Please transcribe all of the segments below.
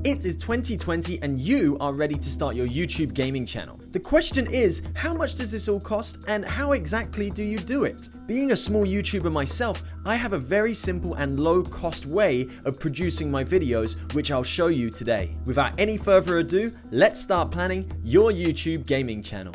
It is 2020 and you are ready to start your YouTube gaming channel. The question is, how much does this all cost and how exactly do you do it? Being a small YouTuber myself, I have a very simple and low cost way of producing my videos, which I'll show you today. Without any further ado, let's start planning your YouTube gaming channel.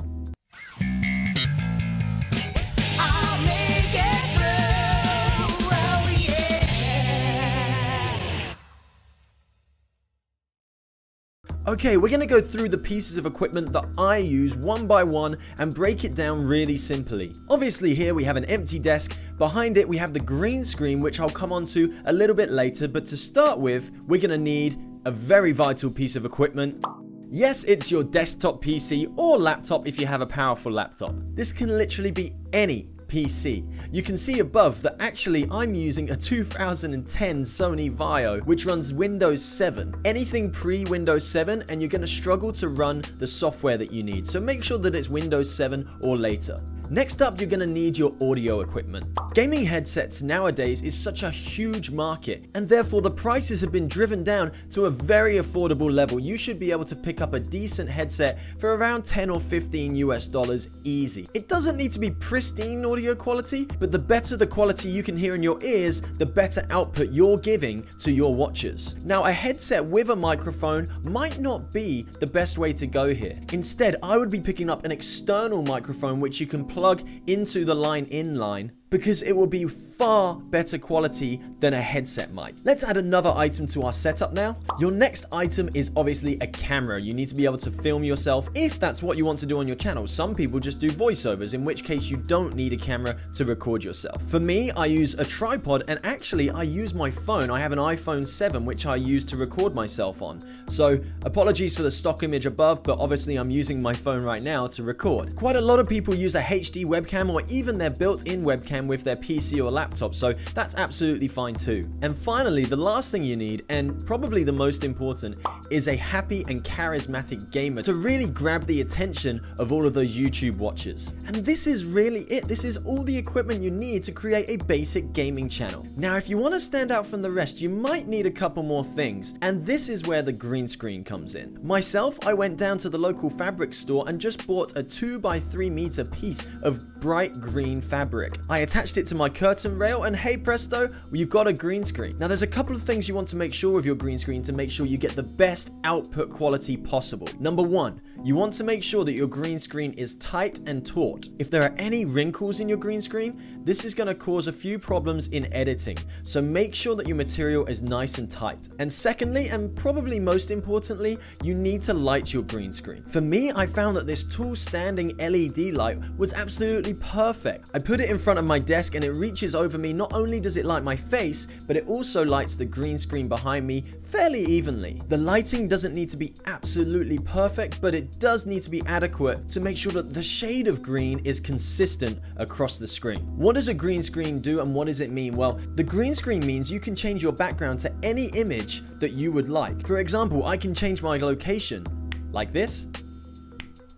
Okay, we're gonna go through the pieces of equipment that I use one by one and break it down really simply. Obviously here we have an empty desk, behind it we have the green screen, which I'll come on to a little bit later, but to start with, we're gonna need a very vital piece of equipment. Yes, it's your desktop PC or laptop if you have a powerful laptop. This can literally be any PC. You can see above that actually I'm using a 2010 Sony Vaio which runs Windows 7. Anything pre-Windows 7 and you're going to struggle to run the software that you need, so make sure that it's Windows 7 or later. Next up, you're going to need your audio equipment. Gaming headsets nowadays is such a huge market, and therefore the prices have been driven down to a very affordable level. You should be able to pick up a decent headset for around 10 or 15 US dollars easy. It doesn't need to be pristine audio quality, but the better the quality you can hear in your ears, the better output you're giving to your watchers. Now, a headset with a microphone might not be the best way to go here. Instead, I would be picking up an external microphone which you can plug into the line-in line, because it will be far better quality than a headset might. Let's add another item to our setup now. Your next item is obviously a camera. You need to be able to film yourself if that's what you want to do on your channel. Some people just do voiceovers, in which case you don't need a camera to record yourself. For me, I use a tripod, and actually I use my phone. I have an iPhone 7 which I use to record myself on. So apologies for the stock image above, but obviously I'm using my phone right now to record. Quite a lot of people use a HD webcam or even their built-in webcam with their PC or laptop, so that's absolutely fine too. And finally, the last thing you need, and probably the most important, is a happy and charismatic gamer to really grab the attention of all of those YouTube watchers. And this is really it. This is all the equipment you need to create a basic gaming channel. Now, if you want to stand out from the rest, you might need a couple more things, and this is where the green screen comes in. Myself, I went down to the local fabric store and just bought a 2x3 meter piece of bright green fabric. I attached it to my curtain rail, and hey presto, you've got a green screen. Now, there's a couple of things you want to make sure with your green screen to make sure you get the best output quality possible. Number one, you want to make sure that your green screen is tight and taut. If there are any wrinkles in your green screen, this is going to cause a few problems in editing, so make sure that your material is nice and tight. And secondly, and probably most importantly, you need to light your green screen. For me, I found that this tall standing LED light was absolutely perfect. I put it in front of my desk and it reaches over me. Not only does it light my face, but it also lights the green screen behind me fairly evenly. The lighting doesn't need to be absolutely perfect, but it does need to be adequate to make sure that the shade of green is consistent across the screen. What does a green screen do and what does it mean? Well, the green screen means you can change your background to any image that you would like. For example, I can change my location like this,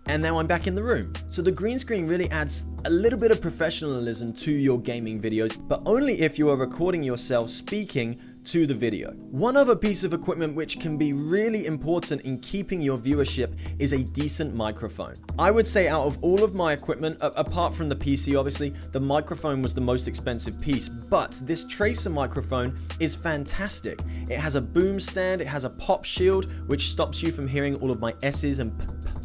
and now I'm back in the room. So the green screen really adds a little bit of professionalism to your gaming videos, but only if you are recording yourself speaking to the video. One other piece of equipment which can be really important in keeping your viewership is a decent microphone. I would say out of all of my equipment, apart from the PC obviously, the microphone was the most expensive piece, but this tracer microphone is fantastic. It has a boom stand, it has a pop shield which stops you from hearing all of my S's and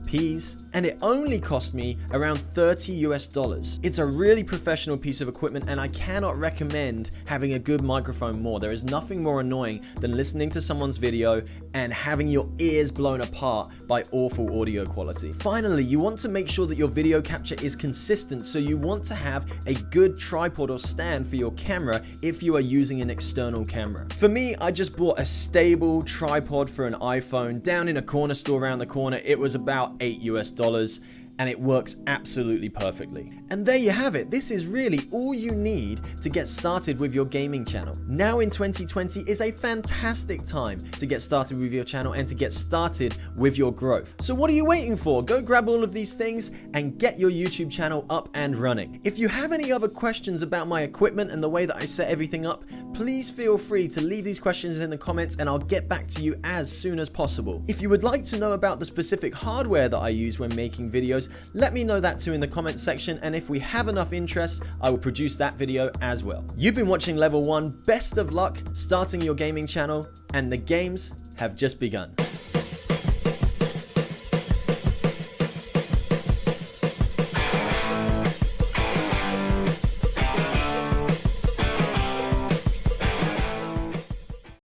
P's, and it only cost me around 30 US dollars. It's a really professional piece of equipment, and I cannot recommend having a good microphone more. There is nothing more annoying than listening to someone's video and having your ears blown apart by awful audio quality. Finally, you want to make sure that your video capture is consistent, so you want to have a good tripod or stand for your camera if you are using an external camera. For me, I just bought a stable tripod for an iPhone down in a corner store around the corner. It was about $8 US, and it works absolutely perfectly. And there you have it. This is really all you need to get started with your gaming channel. Now in 2020 is a fantastic time to get started with your channel and to get started with your growth. So what are you waiting for? Go grab all of these things and get your YouTube channel up and running. If you have any other questions about my equipment and the way that I set everything up, please feel free to leave these questions in the comments and I'll get back to you as soon as possible. If you would like to know about the specific hardware that I use when making videos, let me know that too in the comments section, and if we have enough interest, I will produce that video as well. You've been watching Level 1. Best of luck starting your gaming channel, and the games have just begun.